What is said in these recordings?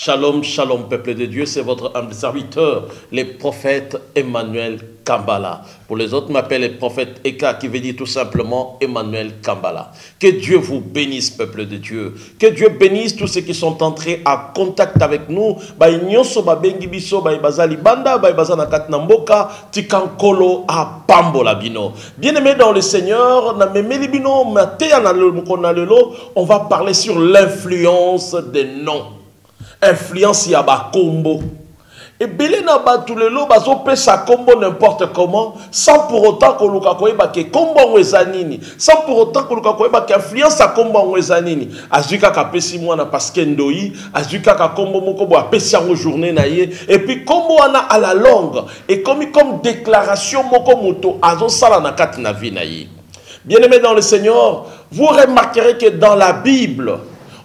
Shalom, shalom, peuple de Dieu, c'est votre humble serviteur, les prophètes Emmanuel Kambala. Pour les autres, m'appelle le prophète Eka, qui veut dire tout simplement Emmanuel Kambala. Que Dieu vous bénisse, peuple de Dieu. Que Dieu bénisse tous ceux qui sont entrés en contact avec nous. Bien-aimés dans le Seigneur, on va parler sur l'influence des noms. Influence yaba combo. Et belé na batulelo bazo pesa combo n'importe comment, sans pour autant que luka koyeba ke combo ngwezanini, sans pour autant que luka koyeba ke influence a combo ngwezanini. Azuka ka pesi mwana parce que ndoi, azuka ka combo moko bo apesi en journée na ye, et puis combo ana à la longue, et comme déclaration moko moto azo sala na kati na vie na ye. Bien-aimés dans le Seigneur, vous remarquerez que dans la Bible,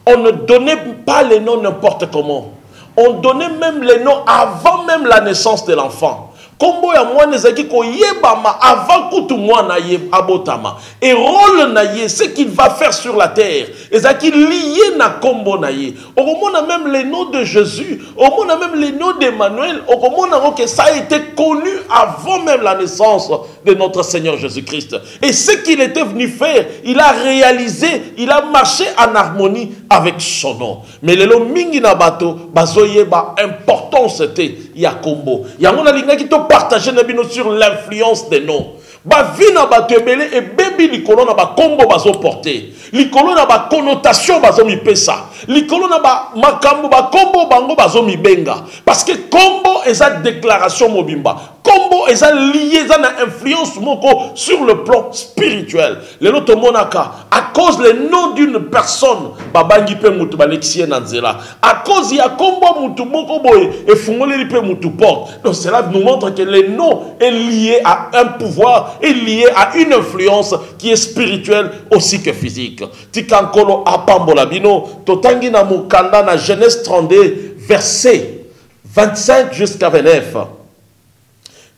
on ne donnait pas les noms n'importe comment. On donnait même les noms avant même la naissance de l'enfant. Kombo ya mwana ezaki ko yebama avant kutu mwana abotama. Et rôle na ye, ce qu'il va faire sur la terre. Ezaki lié na kombo na ye. On a même les noms de Jésus. On a même les noms d'Emmanuel. On a que ça a été connu avant même la naissance de notre Seigneur Jésus-Christ. Et ce qu'il était venu faire, il a réalisé, il a marché en harmonie avec son nom. Mais le nom mingi na bato, bazoye ba important c'était ya kombo. Ya mona linga ki to partager sur l'influence des noms. Ba vina ba tebele et baby likolo na ba kombo bazo porter. Likolo na ba connotation bazo mi pesa. Likolo na ba makambo ba kombo bango bazo mi benga. Parce que kombo est sa déclaration mobimba. Kombo est sa lié na influence moko sur le plan spirituel. Le loto monaka à cause le nom d'une personne babangi pe mutu balexie na nzela. À cause ya kombo mutu moko boye et fungoli pe mutu porte. Donc cela nous montre que le nom est lié à un pouvoir, est lié à une influence qui est spirituelle aussi que physique. Tikankolo apambola bino totangi na mukanda na Genèse 32 verset 25 jusqu'à 29.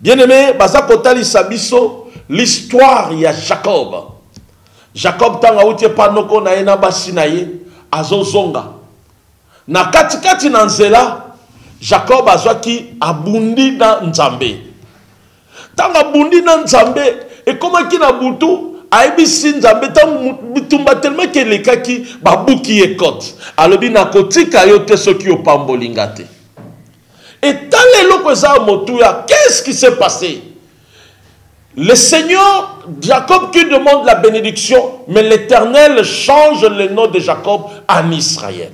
Bien-aimé, baza kotali sabiso l'histoire ya Jacob. Jacob tanga utie panoko na ena basi na ye azozonga. Na katikati na nzela Jacob azwaki abundi na Nzambe. Tanga bundi na Nzambe et comment ki na butu aibisi Nzambe tumba tellement ke lekaki babuki ekot. Alobi na kotika yo te soki opambolinga te. Et dans les locaux, qu'est-ce qui s'est passé? Le Seigneur, Jacob qui demande la bénédiction, mais l'Éternel change le nom de Jacob en Israël.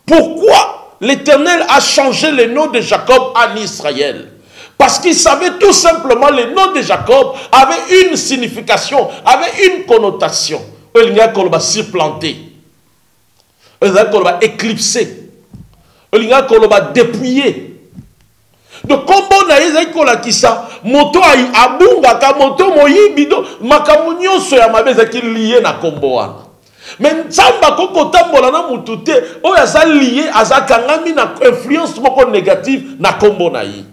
Pourquoi l'Éternel a changé le nom de Jacob en Israël? Parce qu'il savait tout simplement le nom de Jacob avait une signification, avait une connotation. Il y a qu'on va supplanter, il y a qu'on va éclipser. Il y a qu'on va dépouiller. Donc, comme on a dit que ça, moto abunga ka moto moyibido makamunyo so ya mabeza ki lié na komboana. Mais nzamba koko tambola na mutute o ya za lié azakangami na influence moko négative na kombo na yi.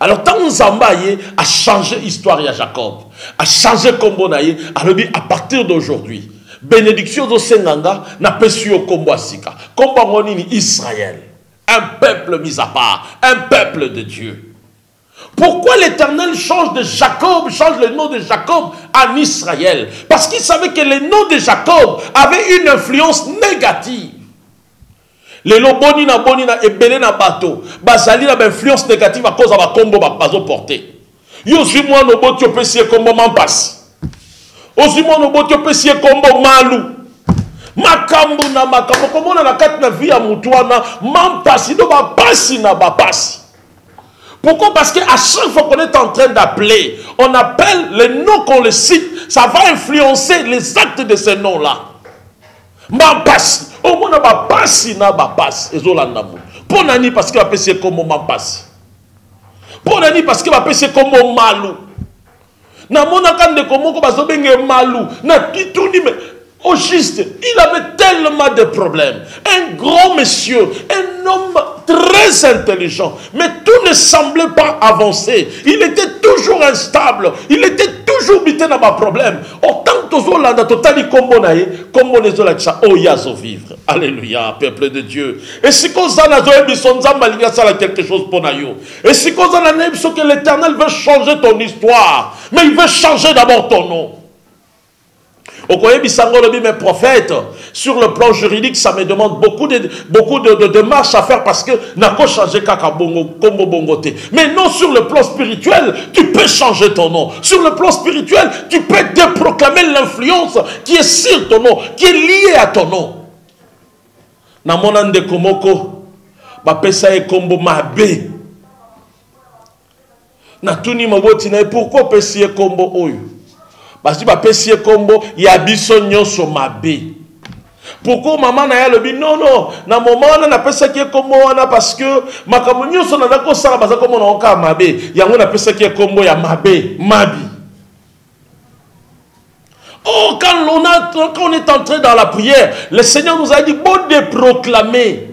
Alors, tant Nzamba a changé l'histoire de Jacob, a changé kombo na yi, alors à partir d'aujourd'hui, bénédiction de Senganga n'a pas su au combo asika. Combo nini Israël. Un peuple mis à part. Un peuple de Dieu. Pourquoi l'Éternel change de Jacob, change le nom de Jacob en Israël? Parce qu'il savait que le nom de Jacob avait une influence négative. Les loboni na ebele na bateau. Bazali na influence négative à cause de la combo bazo porté. Yo suis moi no boti opesi combo mampasi. Ozimo no boti opesi kombo malu makambu na makambo komona na kati na vie ya mutu wana mampasi do bapasi na bapasi. Pourquoi? Parce qu'à chaque fois qu'on est en train d'appeler, on appelle les noms qu'on le cite, ça va influencer les actes de ces noms-là. Mampasi omona bapasi na bapasi ezolanda mu. Ponani parce que bapesi kombo mampasi. Ponani parce que bapesi kombo malu. Na mona kande komoko bazobenge malou na titouni mais au juste il avait tellement de problèmes. Un grand monsieur, un homme très intelligent. Mais tout ne semblait pas avancer. Il était toujours instable. Il était toujours bité dans ma problème. Autant que Tozolanda, totali kombo nae, kombo nezola kisa, oh yazo vivre. Alléluia, peuple de Dieu. Et si qu'on s'en a zoé, bisonza malinga sala quelque chose pour nayo. Et si qu'on s'en a naïb, que l'Éternel veut changer ton histoire. Mais il veut changer d'abord ton nom. Mes prophètes, sur le plan juridique, ça me demande beaucoup de démarches à faire parce que n'a pas changé kaka bongo, kombo bongote. Mais non, sur le plan spirituel, tu peux changer ton nom. Sur le plan spirituel, tu peux déproclamer l'influence qui est sur ton nom, qui est liée à ton nom. Na monande komoko, ba pesa e kombo mabe. Na tuni maboti na pourquoi pesa e kombo oyo? Parce que pesi kombo ya biso nyonso mabe. Pourquoi maman na ya lobi non non na moment na pesa ki kombo wana parce que makambo nyonso na ko sala baza kombo na oka mabe yango na pesa ki kombo ya mabe mabi. Oh quand on est entré dans la prière, le Seigneur nous a dit bon de proclamer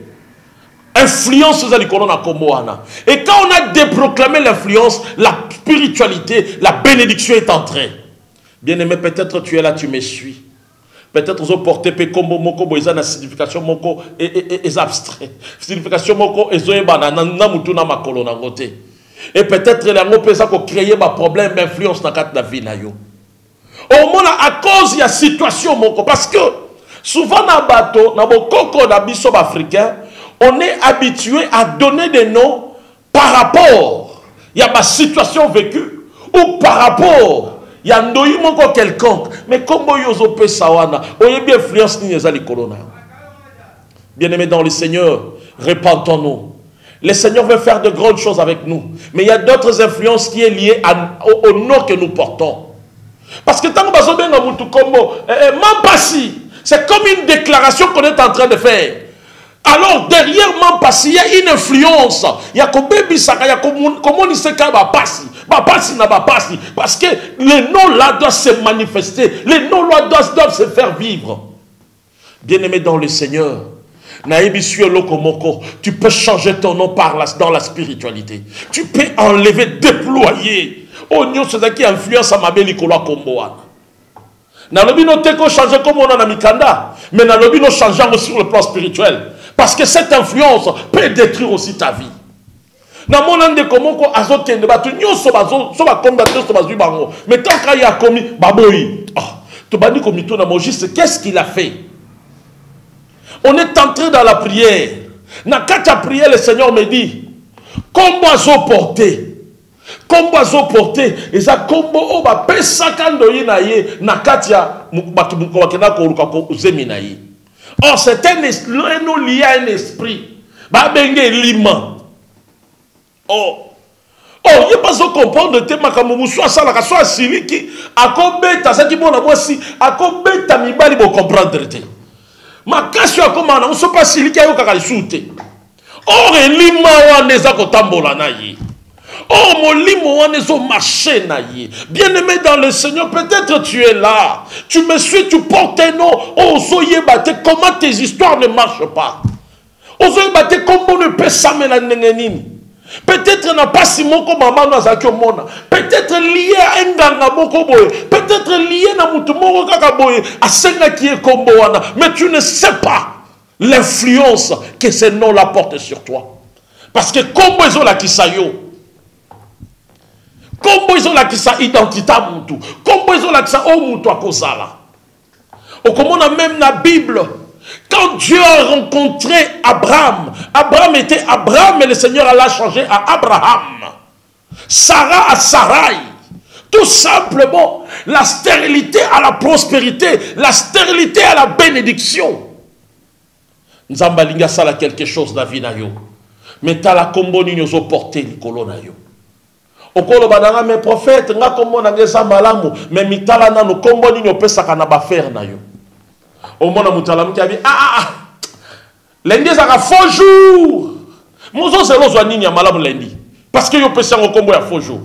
influence aux alicorona kombo wana. Et quand on a déproclamé l'influence, la spiritualité, la bénédiction est entrée. Bien-aimé, peut-être tu es là, tu me suis. Peut-être vous portez kombo moko boiza na signification moko et abstrait. Signification moko ezoeba na mutu na makolo na ngote. Et peut-être la ngo pesa ko créer ba problème d'influence na kat na vie na yo. Au moins à cause de la situation moko parce que souvent na bateau na bokoko na biso africain, on est habitué à donner des noms par rapport il y a ma situation vécue ou par rapport il y a un quelconque. Mais comme vous avez sawana, vous avez bien influence ni les corona. Bien-aimés dans le Seigneur, répandons-nous. Le Seigneur veut faire de grandes choses avec nous. Mais il y a d'autres influences qui sont liées au nom que nous portons. Parce que tant que vous avez un c'est comme une déclaration qu'on est en train de faire. Alors derrière Mampasi, il y a une influence. Il y a comme Bisaka, il y a comment on sait qu'il y a Bapasi. Bapasi n'a pas Bapasi. Parce que les noms là doivent se manifester. Les noms là doivent se faire vivre. Bien-aimé dans le Seigneur, tu peux changer ton nom dans la spiritualité. Tu peux enlever, déployer. Oh, nous, c'est qui influence à ma belle Nicolas Komboana. Nalobi no teko changer comme on a mikanda, mais nalobi no changer sur le plan spirituel. Parce que cette influence peut détruire aussi ta vie. Na mon ande comment ko azokende batu nyoso bazo so ba combattre so bazu bango. Mais tant qu'il y a commis baboyi. Ah, to bandi komito na mojiste, qu'est-ce qu'il a fait? On est entré dans la prière. Na katia prière, le Seigneur me dit comment azo porter. Kombo azo porté et ça kombo o ba pesa kando yina ye na katia batu muko wakena ko ruka ko zemina ye. Or c'est un lié à un esprit ba benge lima. Oh il pas so comprendre te makambo muso asala ka so asiliki akobeta ça qui bona mwasi akobeta mibali bo comprendre te. Makasi akoma na muso pas siliki ayo kaka lisute. Or lima wana eza ko tambola na ye. Oh, mon limo, on est au marché, naïe. Bien-aimé dans le Seigneur, peut-être tu es là. Tu me suis, tu portes un nom. Oh, soyez batté, comment tes histoires ne marchent pas. Oh, soyez batté, comment ne peut s'amener nengenini. Peut-être n'a pas si mon comme maman n'a pas mona. Peut-être lié à un ganga moko boy. Peut-être lié à mutu moko kakaboy. À senga qui est combo wana. Mais tu ne sais pas l'influence que ces noms-là portent sur toi. Parce que combo ils ont la kisayo. Comment ils ont la kisa identité à Moutou? Comment ils ont la kisa au Moutou à Kozala? Ou comme on a même la Bible, quand Dieu a rencontré Abraham, Abraham était Abraham et le Seigneur l'a changé à Abraham. Sarah à Sarai. Tout simplement, la stérilité à la prospérité, la stérilité à la bénédiction. Nzambalinga sala quelque chose dans la vie. Mais t'as la combo ni nous porté le colon. Okolo bananga mes prophètes nga kombo na ngeza malamu mais mitala na no kombo ni opesa kana ba faire na yo omona mutala muki abi lundi za ka faux jour mozo zelo zwa nini ya malamu lundi parce que yo pesa ngo kombo ya faux jour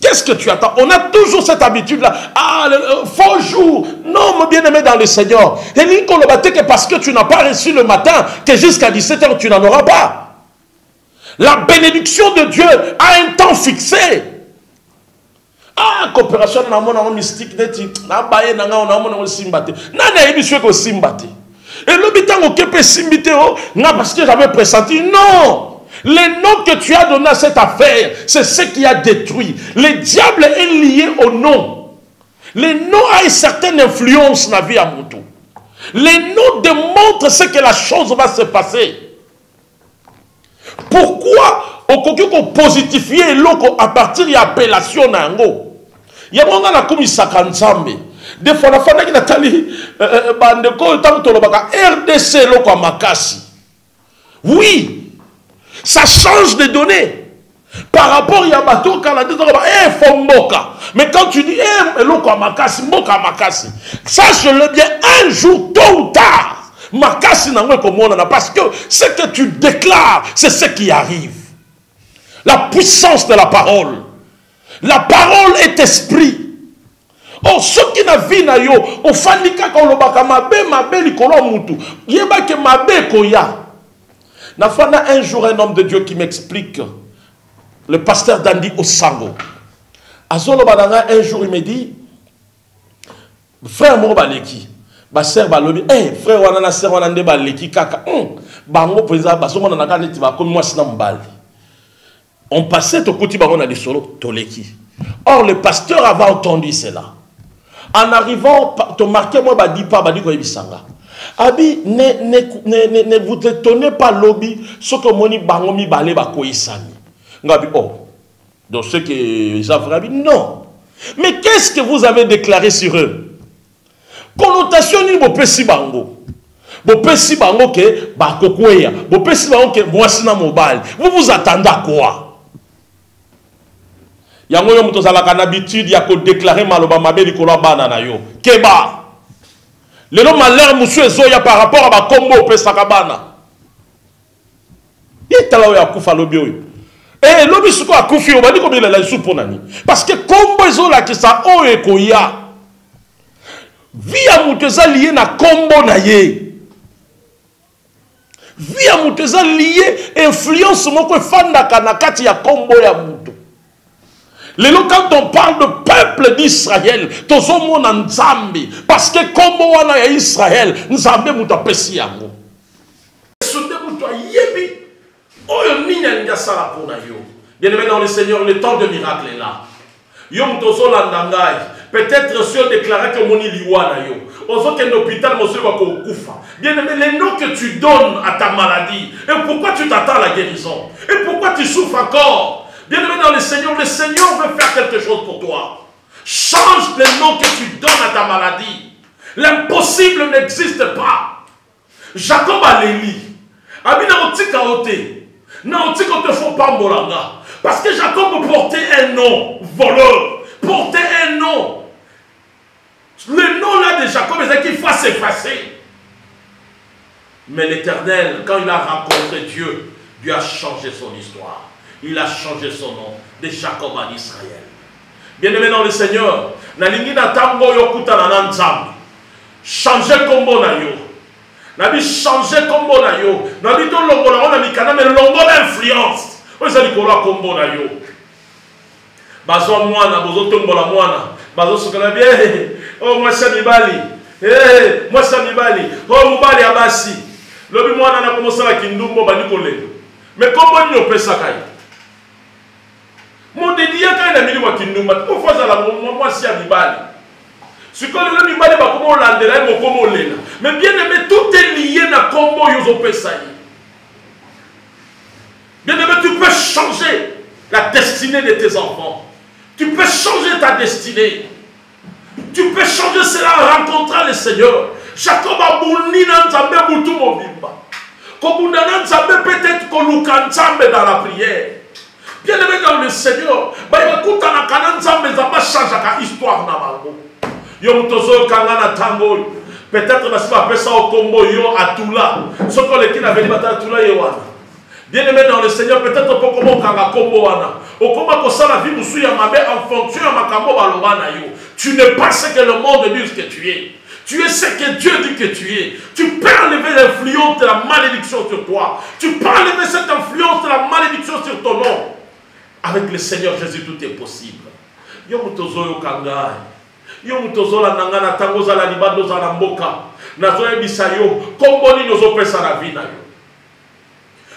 Qu'est-ce que tu attends? On a toujours cette habitude-là. Ah, faux jour. Non, mon bien-aimé dans le Seigneur. Et que parce que tu n'as pas reçu le matin, que jusqu'à 17 h, tu n'en auras pas. La bénédiction de Dieu a un temps fixé. Ah, coopération dans le monde mystique, et l'habitant au Képé Simbité, non, parce que j'avais pressenti. Non! Le nom que tu as donné à cette affaire, c'est ce qui a détruit. Le diable est lié au nom. Le nom a une certaine influence dans la vie à mon tour. Le nom démontre ce que la chose va se passer. Pourquoi au qu'on positifier l'eau à partir de l'appellation nango? Il y a un na komisaka nzambe. Des fois la fana qui natali bandeko tant tolobaka RDC loko makasi. Oui, ça change de données. Par rapport à bateau quand la dit fomboka. Mais quand tu dis loko makasi, mboka makasi. Sache-le bien, un jour tôt ou tard, makasi nango komona parce que ce que tu déclares, c'est ce qui arrive. La puissance de la parole. La parole est esprit. Oh, ce qui n'a vu na yo, au fanika ko lobaka mabe likolo mutu. Yeba ke mabe koya. Na fana un jour un homme de Dieu qui m'explique, le pasteur Dandy Osango. Azolo bananga un jour il me dit, frère mo baleki, ba sœur balobi, frère wana na sœur wana nde baleki kaka. Bango pesa baso mona naka neti ba komi mwasi na mbali. On passait au côté baron des solo toleki. Or le pasteur avait entendu cela. En arrivant, te marquez moi badi pas badi ko ebisanga. Abi ne vous étonnez pas lobby ce que moni bango mi balé ba ko isani. Ngabi oh. Donc ce que Javrabi non. Mais qu'est-ce que vous avez déclaré sur eux? Connotation ni bo pesi bango. Bo pesi bango ke ba kokweya. Bo pesi bango ke mwasi na mobile. Vous vous attendez à quoi? Yango yo muto zalaka na habitude ya ko déclarer maloba mabe likolo bana na yo. Keba. Le nom malheur monsieur ezoya par rapport à ba kombo pesaka bana. Itala ya kufa lobi oyo. Lobi suko akufi o badi ko bilela isu ponani. Parce que kombo ezola ki sa o ekoya. Via muto za lié na kombo na ye. Via muto za lié influence moko fanda kana kati ya kombo ya muto. Quand on parle de peuple d'Israël, parce que comme on a Israël, nous avons tout apprécié. Bien aimé dans le Seigneur, le temps de miracle est là. Peut-être si on déclarait que mon iliwana yo, on sait qu'un hôpital monsieur va koufa. Bien aimé, les noms que tu donnes à ta maladie, et pourquoi tu t'attends à la guérison, et pourquoi tu souffres encore? Bien aimé dans le Seigneur veut faire quelque chose pour toi. Change les noms que tu donnes à ta maladie. L'impossible n'existe pas. Jacob a l'éli. Abina otika ote. Na otika te faut pas molanga. Parce que Jacob portait un nom voleur. Portait un nom. Le nom là de Jacob est qu'il faut s'effacer. Mais l'Éternel, quand il a rencontré Dieu, Dieu a changé son histoire. Il a changé son nom de Jacob en Israël. Bien-aimé dans le Seigneur, nalingi na tango yokuta na nzambe. Changer kombo na yo. Nabi changer kombo na yo. Nabi to longola ona mikana mais longola influence. Oza likolo kombo na yo. Bazo mwana bozo tombola mwana. Bazo sukana bien. Oh moi ça mibali. Moi ça mibali. Oh mubali abasi. Lobi mwana na commencer la kindumbo bani kolelo. Mais comment nous pesa kai? Mon dédié quand il a mis le kindumba, pourquoi ça la moi si à mibali? Ce que le mibali va comment l'andela et comment l'ena. Mais bien aimé, tout est lié na combo yozo pesa. Bien aimé, tu peux changer la destinée de tes enfants. Tu peux changer ta destinée. Tu peux changer cela en rencontrant le Seigneur. Jacob a bouni dans sa main boutou mobimba. Comme peut-être qu'on nous cantame dans la prière. Bien aimé dans le Seigneur, il va écouter la canane, mais ça va changer la histoire. Peut-être que ça va ça au combo yo à Toula. Ce qu'on est qui n'avait pas à Toula. Bien-aimé dans le Seigneur, peut-être pour comment kanga kombo wana. Au comment que ça la vie nous suit à ma mère en fonction à ma kambo balobana yo. Tu n'es pas ce que le monde dit que tu es. Tu es ce que Dieu dit que tu es. Tu peux enlever l'influence de la malédiction sur toi. Tu peux enlever cette influence de la malédiction sur ton nom. Avec le Seigneur Jésus, tout est possible. Yo mutozo yo kanga. Yo mutozo la nangana tango za la libando za la mboka. Nazo ebisa yo. Komboni nozo pesa la vie na yo.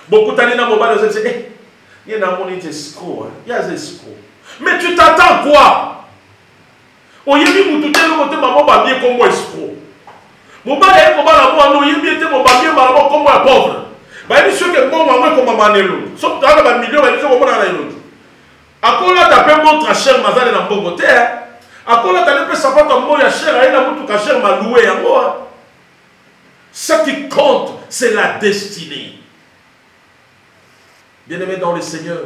Beaucoup d'années mobile disent il y a un monde qui est escroc, il y a des escrocs. Mais tu t'attends quoi? On y a mis tout le monde maman va bien comme moi escroc. Mon père est comme moi non, il bien mon bien maman comme moi pauvre. Bah il sûr que moi maman comme maman nélo. Sauf dans le milieu, il faut comme on a nélo. À quoi là t'as montre à cher mazal na bongote. À quoi là t'as pas savoir ton mot ya cher, il a montre à cher ma loué en moi. Ce qui compte, c'est la destinée. Bien-aimé dans le Seigneur,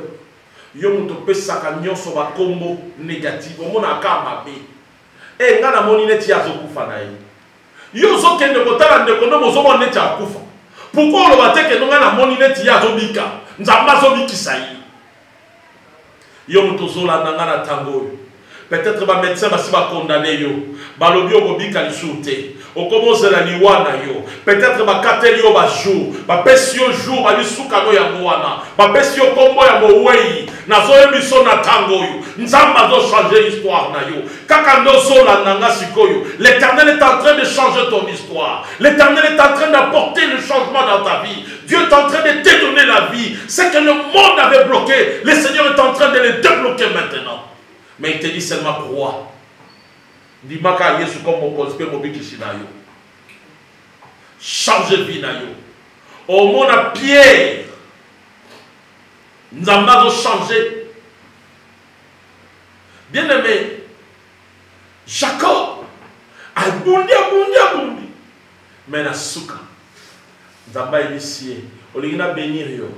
yo muto pesa kanyo so ba combo négatif, o mona ka mabe. E nga na moni neti ya zokufa na yi. Yo zo kende kotala ndeko no mozo mo neti akufa. Pourquoi lo bateke no nga na moni neti ya zo bika? Nzamba zo bikisa yi. Yo muto zo la nga na tango. Peut-être ba médecin ba si ba condamné yo. Ba lobi o bika li soute. On commence la liwana yo. Peut-être ba kateli yo ba jour, ba pesi yo jour ba lisuka no ya moana. Ba pesi yo kombo ya mowei. Na zo ebiso na tango yo. Nzamba zo changer l'histoire na yo. Kaka no so la nanga sikoyo. L'Éternel est en train de changer ton histoire. L'Éternel est en train d'apporter le changement dans ta vie. Dieu est en train de te donner la vie. C'est que le monde avait bloqué. Le Seigneur est en train de le débloquer maintenant. Mais il te dit seulement crois. Dimaka Yesu comme mon conseil mon biki na yo. Change vie na yo. Au monde à Pierre. Nous avons changé. Bien aimé. Jacob. A bundi. Mais na souka. Nous avons initié. On a bénir yo.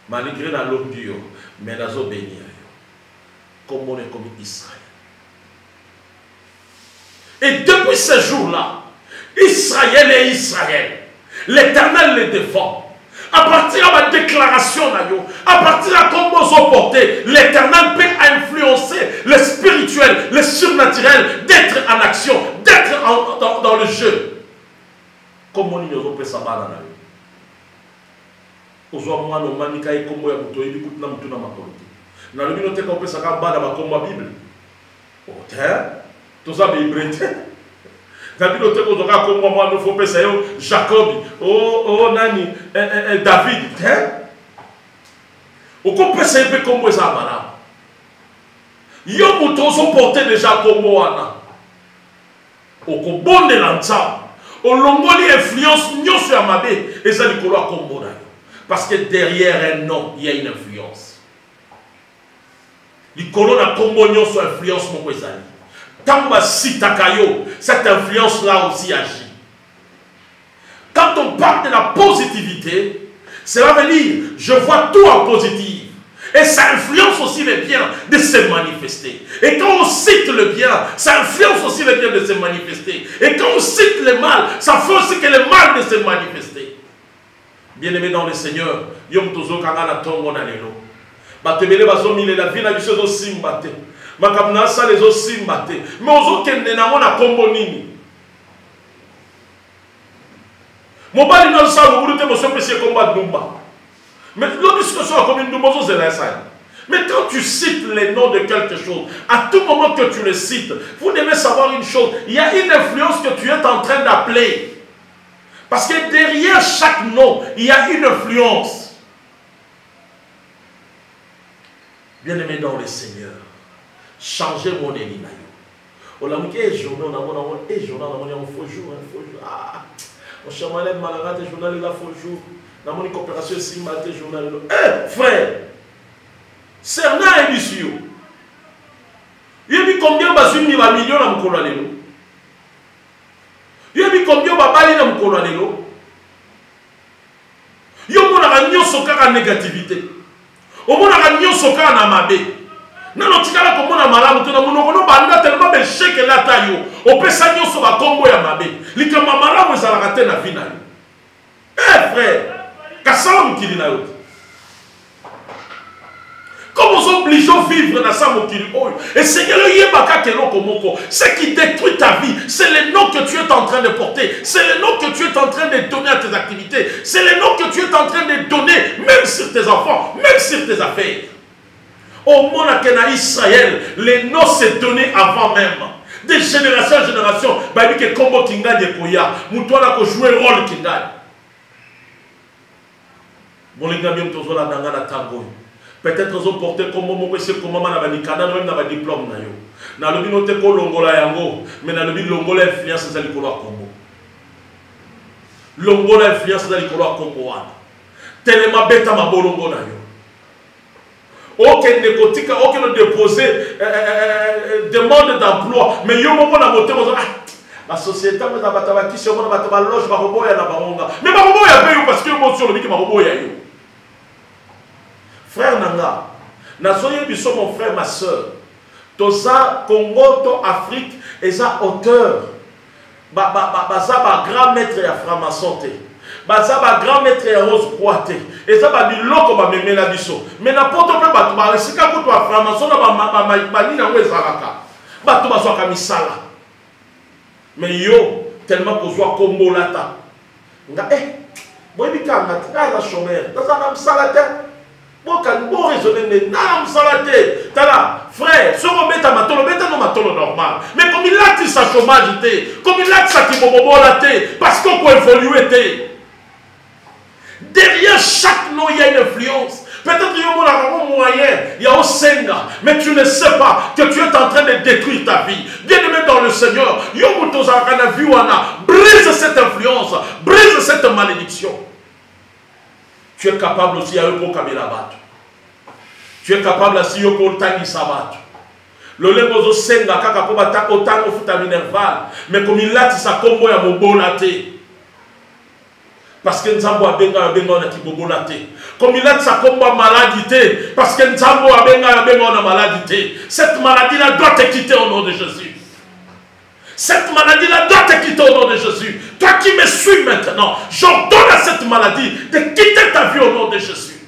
Malgré la lobby yo. Mais nous avons bénir yo. Comme on est comme Israël. Et depuis ce jour-là, Israël est Israël. L'Éternel les défend. À partir de ma déclaration, à partir de comment ils ont porté, l'Éternel peut influencer le spirituel, le surnaturel, d'être en action, d'être dans le jeu. Comment on peut savoir dans la vie? Aujourd'hui, on a dit que comment on peut écouter na mutuna mapoliti. Na lobi note ko pesa ka bana ba komba Bible. Ote tout ça be brete. Na bi note ko zoka komba mo no fo pesa yo Jacob. Nani David, hein? O ko pesa pe kombo za bana. Yo muto so porter déjà kombo wana. O ko bonde lanza. O longoli influence nyoso ya mabe eza likolo a kombo na yo. Parce que derrière un nom, il y a une influence. Les colons à communion sur influence mon ezali. Tamba sitakayo, cette influence là aussi agit. Quand on parle de la positivité, cela veut dire je vois tout en positif. Et ça influence aussi le bien de se manifester. Et quand on cite le bien, ça influence aussi le bien de se manifester. Et quand on cite le mal, ça fait aussi que le mal de se manifester. Bien-aimé dans le Seigneur, yom tozo kangana tongo na lelo. Batebele bazomile la vie na biso zo simbate. Makamna sa les zo simbate. Mais ozo kende na mona kombo nini. Mobali na sa ngulu te boso pesi komba dumba. Mais lorsque soit comme une dumba zo zela sa. Mais quand tu cites les noms de quelque chose, à tout moment que tu le cites, vous devez savoir une chose, il y a une influence que tu es en train d'appeler. Parce que derrière chaque nom, il y a une influence. Bien-aimé dans le Seigneur, changez mon élit. On a dit que journal, on a dit faux jour. Ah, on chamalève malaga, tes journal là faux jour. On a dit coopération simba, tes journal là. Eh, frère, c'est un émission. Il y a combien de millions à me coller. Il y a combien de babali na mukolo lelo. Yo mona ka nyoso kaka négativité. O mona ka nyoso kaka na mabe. Na no tikala ko mona malamu to na monoko no banda tellement be cheke la tayo. O pesa nyoso ba kombo ya mabe. Likama malamu ezala ka te na vie na yo. Eh frère, kasala mukili na yo. Comme on oblige à vivre dans sa mokili. Et Seigneur, ce qui détruit ta vie, c'est le nom que tu es en train de porter. C'est le nom que tu es en train de donner à tes activités. C'est le nom que tu es en train de donner, même sur tes enfants, même sur tes affaires. Au monde à Israël, les noms s'est donné avant même. De génération en génération, il y a combo qui gagne koya, mutwala ko jouer rôle qui gagne. Bon les gars bien tous là dans la tango. Peut-être qu'ils ont porté comme moi c'est comme maman na banikana même na ba diplôme na yo. Na lobi note ko longola yango, mais na lobi longola influence za likolo a Congo. Longola influence za likolo a Congo wana. Tellement beta mabolongo na yo. Aucun nécotique, aucun déposé demande d'emploi. Mais il y a un moment où la société, mais il y a un loge, mais il parce que frère Nanga, mon frère, ma soeur, Tosa, Congo, to Afrique, et ça auteur, grand maître et franc-maçon. Bazaba grand maître et rose poité et ça va dire loko ba memela biso mais n'importe peu bato ba sika ko to aframason na ba mani na wezalaka bato ba so kamisala mais yo tellement ko so kombo lata nga boy bikanga ta chômeur ta na msalate bo kan bo raisonner na msalate tala frère so ko beta no matolo normal mais comme il a dit sa chômage comme il a dit sa kibobo late parce qu'on peut évoluer. Derrière chaque nom, il y a une influence. Peut-être qu'il y a un moyen, il y a un senga, mais tu ne sais pas que tu es en train de détruire ta vie. Bien-aimé dans le Seigneur, brise cette influence, brise cette malédiction. Tu es capable aussi à eux pour Kabilabat. Tu es capable aussi pour Tani Sabat. Le lemozo senga, kaka pour battre autant au futaminerval, mais comme il a dit ça, comme moi, mon bon laté. Parce que Nzambo a benga na kibobolate. Comme il a dit ça comme maladie, parce que Nzambo a benga na maladie. Cette maladie-là doit te quitter au nom de Jésus. Cette maladie-là doit te quitter au nom de Jésus. Toi qui me suis maintenant, j'ordonne à cette maladie de quitter ta vie au nom de Jésus.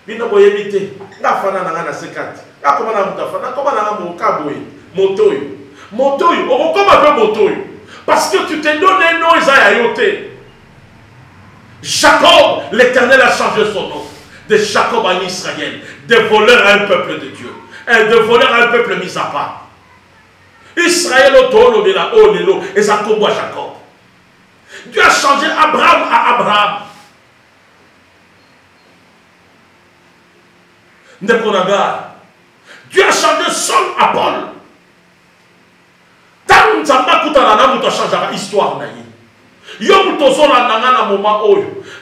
Bino boyebite, na fana na na sekati. Na koma na mutafana, koma na mokaboy, motoyo. Motoyo, on comme un peu motoyo. Parce que tu t'es donné un nom Isaïe. Jacob, l'Éternel a changé son nom. De Jacob en Israël, de voleur à un peuple de Dieu. De voleur à un peuple mis à part. Israël au tolo de la haut Nélo et Jacob à Jacob. Dieu a changé Abraham à Abraham. Dieu a changé Saul à Paul. Tant que Zamba Koutanana, tu as changé l'histoire.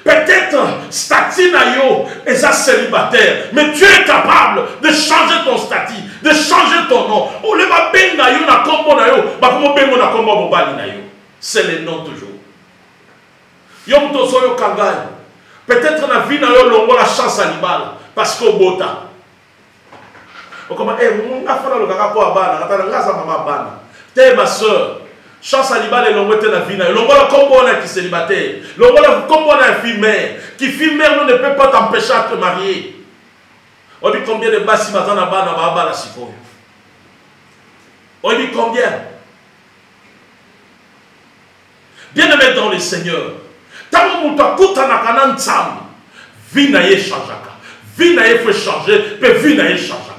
Peut-être statut na yo est célibataire, mais tu es capable de changer ton statut, de changer ton nom. C'est le nom toujours. Peut-être na vie na yo longo la chance animale parce que bota. Comment t'es ma soeur. Chance animale et l'on était la vie. L'on voit comme on est qui célibataire. L'on voit comme on est fille mère. Qui fille mère ne peut pas t'empêcher à te marier. On dit combien de bassi matin à bas la siko. On dit combien. Bien aimé dans le Seigneur. Tant que nous t'écoutons à Kanan Tsam, vie n'a pas changé. Vie n'a pas changer, mais vie n'a pas changé.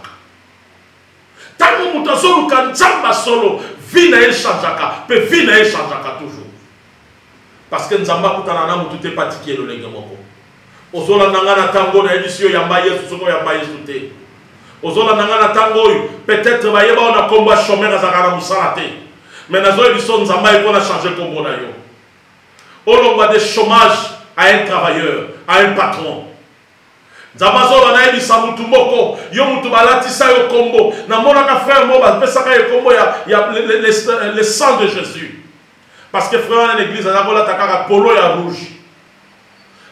Tant que nous t'écoutons à solo. Vie n'a pas changé, mais vie n'a pas changé toujours. Parce que nous avons tout est pratiqué le lengemoko. Ozola nangana tango na édition yamba yesu soko yamba yesu te. Ozola nangana tango peut-être ba yeba on a combat chômeur azakana musala te. Mais nazo édition nzamba iko na changer combo na yo. Olongwa de chômage à un travailleur, à un patron. Nzamazo na édition mutumboko yo mutubalati sa yo combo na mona ka frère mo ba pesaka yo combo ya le sang de Jésus. Parce que frère dans l'église on a vola takaka polo ya rouge.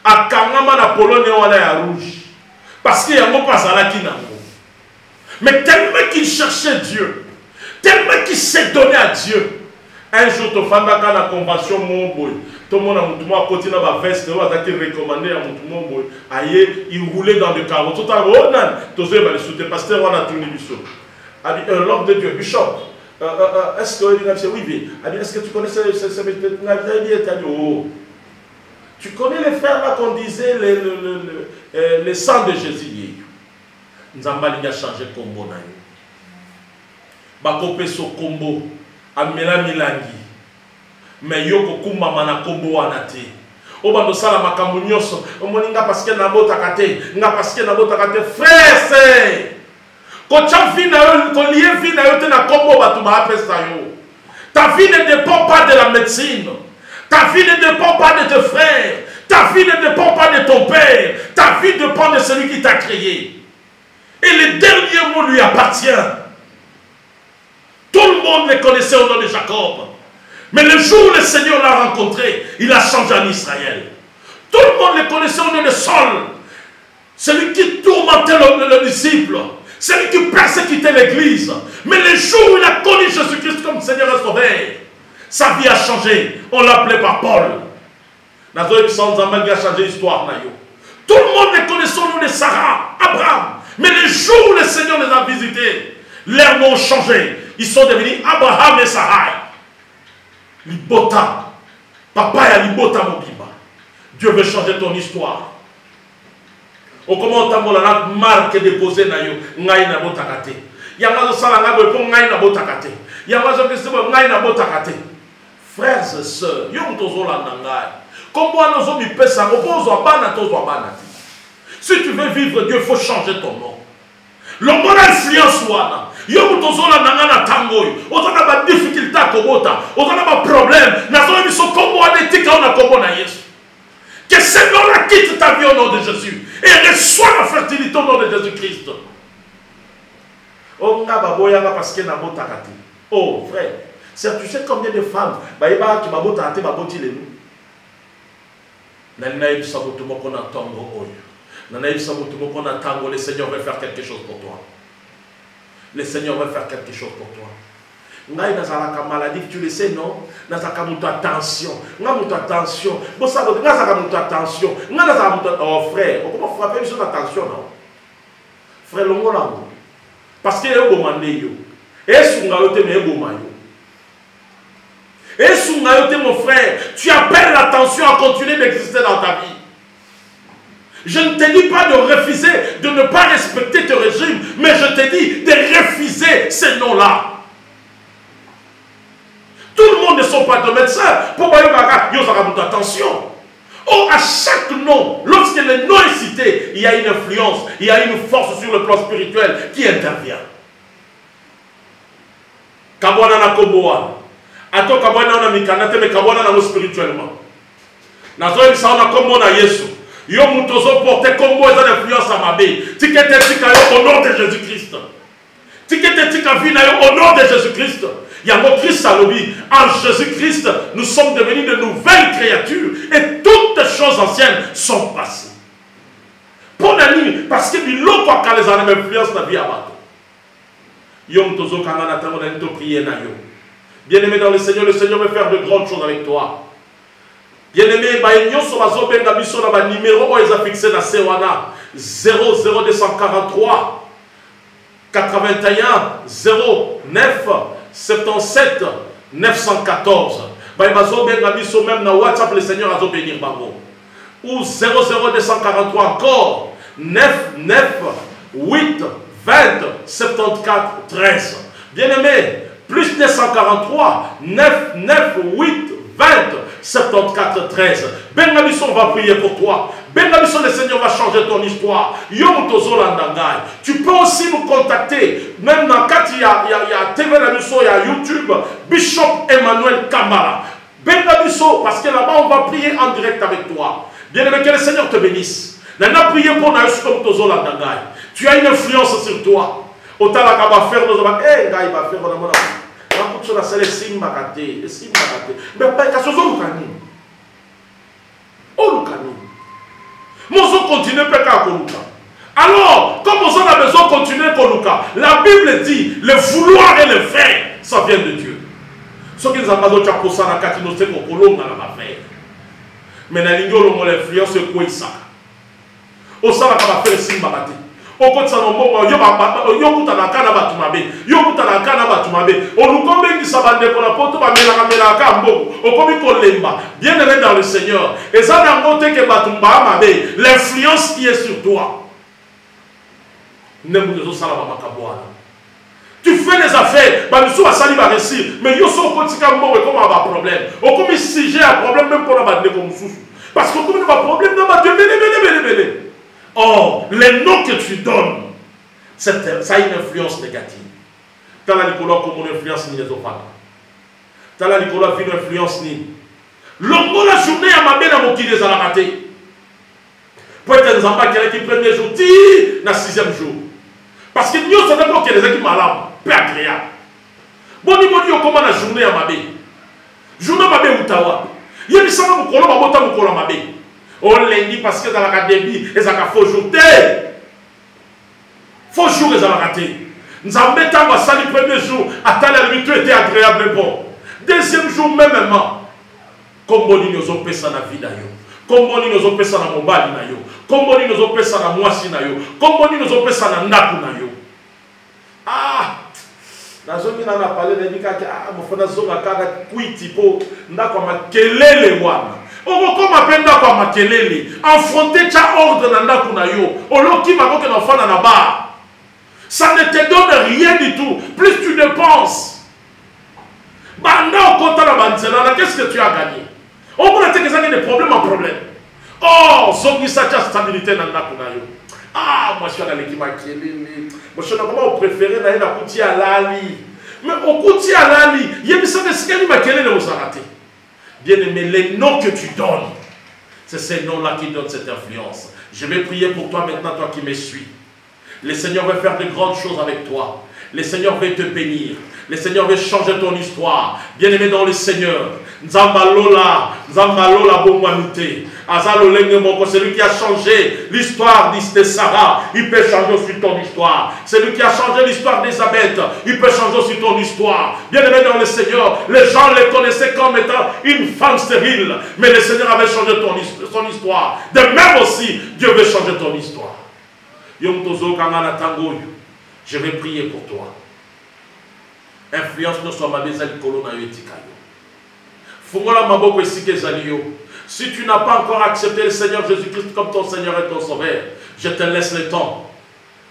A kangama na polo ne wala ya rouge. Parce qu'il y a un mot pas à la kinango. Mais tellement qu'il cherchait Dieu, tellement qu'il s'est donné à Dieu. Un jour, tu fais la convention, mon boy. Tout le monde a mon côté dans la veste, on a recommandé à mon aïe, il roulait dans le carreau. Tout à l'heure, on a le pasteur, on a tourné du saut. L'homme de Dieu, Bishop, est-ce que oui, est-ce que tu connais ce tu connais les frères là qu'on disait les sangs de Jésus. Nous avons changé le combo. Bakopé so combo, amela milangi. Mais yoko kumba mana combo anate. Obando sala makambo nyonso, omoninga parce que na bota kate, nga parce que na bota kate frère c'est. Ko cha vie na yo, ko lié vie na yo te na combo batu ba apesa yo. Ta vie ne dépend pas de la médecine. Ta vie ne dépend pas de tes frères. Ta vie ne dépend pas de ton père. Ta vie dépend de celui qui t'a créé. Et le dernier mot lui appartient. Tout le monde les connaissait au nom de Jacob. Mais le jour où le Seigneur l'a rencontré, il a changé en Israël. Tout le monde les connaissait au nom de Saul. Celui qui tourmentait le disciple. Celui qui persécutait l'église. Mais le jour où il a connu Jésus-Christ comme Seigneur et Sauveur, sa vie a changé. On l'appelait par Paul. A changé l'histoire. Tout le monde les connaissait au nom de Sarah, Abraham. Mais le jour où le Seigneur les a visités, leurs noms ont changé. Ils sont devenus Abraham et Sarah. Libota. Papa ya Libota Mokiba. Dieu veut changer ton histoire. Au comment t'as marque déposée na yo, ngai na botakate. Yamazo sala nga bo ngai na botakate. Yamazo kesibo ngai na botakate. Frères et sœurs, yo mtozo la nangai. Comment nous sommes pesa, opposo abana tozo abana. Si tu veux vivre Dieu, il faut changer ton nom. Le monde influence wana. Yo mtozo la nangana tangoy. Otana ba difficulté à kobota. Otana ba problème. Nazo biso kombo adetika ona kombo na Yesu. Que ce nom-là quitte ta vie au nom de Jésus. Et reçois la fertilité au nom de Jésus-Christ. Oh, frère, tu sais combien de femmes qui le Seigneur veut faire quelque chose pour toi. Le Seigneur veut faire quelque chose pour toi. Ngai nazalaka maladie, tu le sais non? Nazaka muto attention. Nga muto attention. Bossa bo nazaka muto attention. Nga nazaka muto oh frère, comment frapper sur attention non? Frère longola. Parce que ebo mande yo. Esunga yo te me ebo mayo. Esunga yo te mon frère, tu appelles l'attention à continuer d'exister dans ta vie. Je ne te dis pas de refuser, de ne pas respecter tes régimes, mais je te dis de refuser ces noms-là. Tout le monde ne sont pas de médecins. Pour attention. Or, à chaque nom, lorsque le nom est cité, il y a une influence, il y a une force sur le plan spirituel qui intervient. Kabwana na koboa. Ato kabwana na mikanate me kabwana na spirituellement. Nazo ebisa na kombo na Yesu. Yo mutozo porter kombo eza influence à mabe. Tikete tika yo au nom de Jésus-Christ. Tikete tika vina yo au nom de Jésus-Christ. Yango Christ Salobi, en Jésus-Christ, nous sommes devenus de nouvelles créatures et toutes les choses anciennes sont passées. Pour l'année, parce que du lot quoi quand les années m'influencent la vie à bateau. Yom tozo kanana tango na nito prier na yo. Bien-aimé dans le Seigneur veut faire de grandes choses avec toi. Bien-aimé, baïnyo sur la zone bengabiso na ba numéro ils a fixé na Sewana 00243 81 09 77 914. Même dans WhatsApp, le Seigneur a béni Bango. Ou 00243 encore 99 8 20 74 13. Bien-aimé, plus 943 99 8 20 74 13. Bengabiso va prier pour toi. Bengabiso, le Seigneur va changer ton histoire. Tu peux aussi nous contacter. Même dans quand il y a TV Nabiso, il y a YouTube, Bishop Emmanuel Kamara. Bengabiso, parce que là-bas on va prier en direct avec toi. Bien-aimé, que le Seigneur te bénisse. Priez pour nous comme tu as une influence sur toi. Autant la va faire nos va faire mais pas qu'à ce jour, alors, comme on a besoin de continuer, la Bible dit le vouloir et le faire, ça vient de Dieu. Ce qui nous a pas d'autre pour ça, Mais na lingolo mo l'influence ko isaka. O sala ka ba faire simba bate. O ko tsana mbongo yo kuta na kana batumabe. Yo kuta na kana batumabe. O lukombe ki sabande ko na poto ba mela ka mbongo. O komi ko lemba. Bien-aimé dans le Seigneur. Et ça na ngote ke batumba mabe. L'influence qui est sur toi. Ne zo sala ba makabwana. Tu fais des affaires, bah, nous sommes va réussir, mais nous sommes comme un problème. Au comme si j'ai un problème, même pour la battre comme sous. Parce que comme un problème, oh, les noms que tu donnes, ça a une influence négative. T'as la Nicolas comme une influence ni les autres. T'as la Nicolas une influence ni. L'homme la journée à ma belle à mon qui les a raté. Peut-être que qui premier jour, na 6e jour. Parce que nous sommes d'abord qui les équipes malades. Peu agréable. Boni comment la journée à Mabé. Journée à Mabé Outawa. Il y a des gens qui ont Mabé. On lundi parce que dans l'académie, ils ont faux jour. Faux jour, ils ont raté. Nous avons mis à ça le premier jour. Attends, la limite était agréable. Bon. Deuxième jour, même. Comme Boni nous ont fait ça dans la vie d'ailleurs. Comme Boni nous ont fait ça dans mon bali d'ailleurs. Comme Boni nous ont fait ça dans moi si d'ailleurs. Comme Boni nous ont fait ça dans Naku d'ailleurs. Ah! Nazomi na parlé de Nikaki, ah, mon frère Zonga Kaka, Kuiti po, Ndako Makelele wana. Oko koma penda kwa Makelele, affronter cha ordre na Ndaku na yo, oloki makoke na fana na ba. Ça ne te donne rien du tout, plus tu dépenses. Banda au compte la banzela, qu'est-ce que tu as gagné? On peut dire que ça a des problèmes en problème. Oh, Zongi Sacha stabilité na Ndaku na yo. Ah, moi je suis à l'équipe Makelele. Moi je suis comment préféré d'aller à Kouti à Lali. Mais au Kouti à Lali, il y a des gens qui Makelele aux raté. Bien aimé, les noms que tu donnes, c'est ces noms-là qui donnent cette influence. Je vais prier pour toi maintenant, toi qui me suis. Le Seigneur veut faire de grandes choses avec toi. Le Seigneur veut te bénir. Le Seigneur veut changer ton histoire. Bien aimé dans le Seigneur. Nzambalola Bomwanute. Celui qui a changé l'histoire de Sarah, il peut changer aussi ton histoire. Celui qui a changé l'histoire d'Elisabeth, il peut changer aussi ton histoire. Bien aimé dans le Seigneur, les gens le connaissaient comme étant une femme stérile. Mais le Seigneur avait changé son histoire. De même aussi, Dieu veut changer ton histoire. Je vais prier pour toi. Influence nous soit ma maison de colonna etikayo. Fungola maboko esike zalio. Si tu n'as pas encore accepté le Seigneur Jésus-Christ comme ton Seigneur et ton Sauveur, je te laisse le temps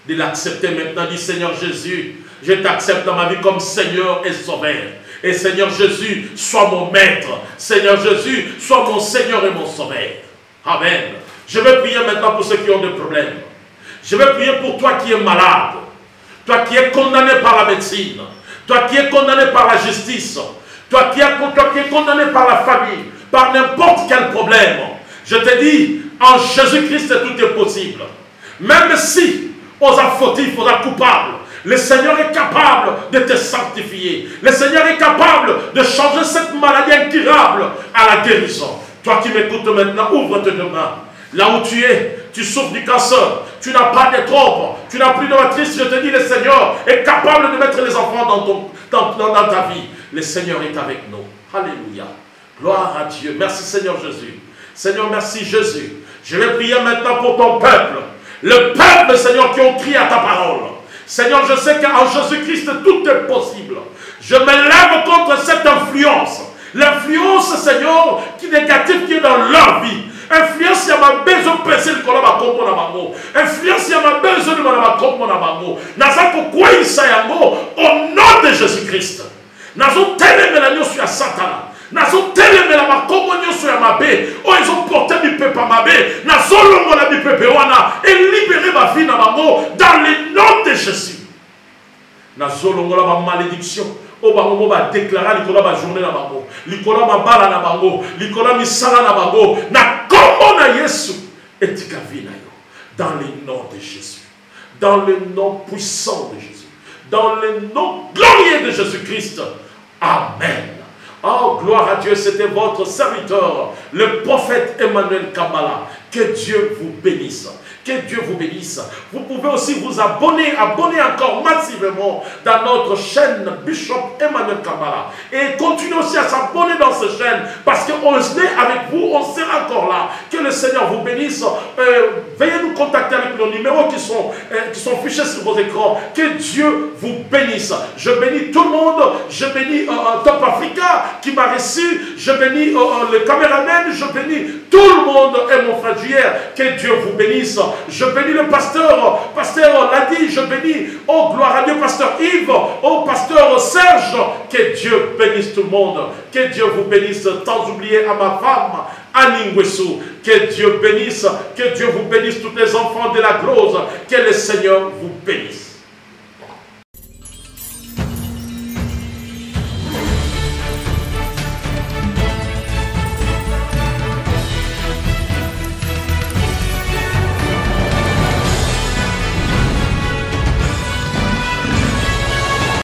de l'accepter maintenant. Dis Seigneur Jésus, je t'accepte dans ma vie comme Seigneur et Sauveur. Et Seigneur Jésus, sois mon maître. Seigneur Jésus, sois mon Seigneur et mon Sauveur. Amen. Je vais prier maintenant pour ceux qui ont des problèmes. Je vais prier pour toi qui es malade. Toi qui es condamné par la médecine. Toi qui es condamné par la justice. Toi qui es condamné par la famille. Par n'importe quel problème. Je te dis, en Jésus-Christ, tout est possible. Même si, aux fautifs, aux coupables, le Seigneur est capable de te sanctifier. Le Seigneur est capable de changer cette maladie incurable à la guérison. Toi qui m'écoutes maintenant, ouvre tes deux mains. Là où tu es, tu souffres du cancer, tu n'as pas de trompe, tu n'as plus de matrice, je te dis, le Seigneur est capable de mettre les enfants dans ta vie. Le Seigneur est avec nous. Alléluia. Gloire à Dieu. Merci Seigneur Jésus. Seigneur, merci Jésus. Je vais prier maintenant pour ton peuple. Le peuple, Seigneur, qui ont crié à ta parole. Seigneur, je sais qu'en Jésus-Christ, tout est possible. Je me lève contre cette influence. L'influence, Seigneur, qui est négative, qui est dans leur vie. Influence ya mabezo pese likolo bakombo na bango. Influence ya mabezo likolo bakombo na bango. Naza kokweyisa yango au nom de Jésus-Christ. Nazo telemela nyoso ya Satana. Nazo telemela bakombo nyoso ya mabe. O ils ont porté bipepa mabe. Nazo longola bipepe wana et libérer ma vie na bango dans le nom de Jésus. Nazo longola ba malédiction. O bango ba déclarer likolo ba journée na bango. Likolo ba bala na bango. Likolo misala na bango. Na comment na Yesu etika vie na yo. Dans le nom de Jésus. Dans le nom puissant de Jésus. Dans le nom glorieux de Jésus-Christ. Amen. Oh, gloire à Dieu, c'était votre serviteur, le prophète Emmanuel Kamala. Que Dieu vous bénisse. Que Dieu vous bénisse. Vous pouvez aussi vous abonner encore massivement dans notre chaîne Bishop Emmanuel Kamara. Et continuez aussi à s'abonner dans cette chaîne parce qu'on est avec vous, on sera encore là. Que le Seigneur vous bénisse. Veuillez nous contacter avec nos numéros qui sont fichés sur vos écrans. Que Dieu vous bénisse. Je bénis tout le monde. Je bénis Top Africa qui m'a reçu. Je bénis le caméraman. Je bénis tout le monde et mon frère Juère. Que Dieu vous bénisse. Je bénis le pasteur. Pasteur Ladi. Je bénis, oh gloire à Dieu, pasteur Yves. Oh pasteur Serge. Que Dieu bénisse tout le monde. Que Dieu vous bénisse. Sans oublier à ma femme, Annie Ngwesu. Que Dieu bénisse. Que Dieu vous bénisse tous les enfants de la glose. Que le Seigneur vous bénisse.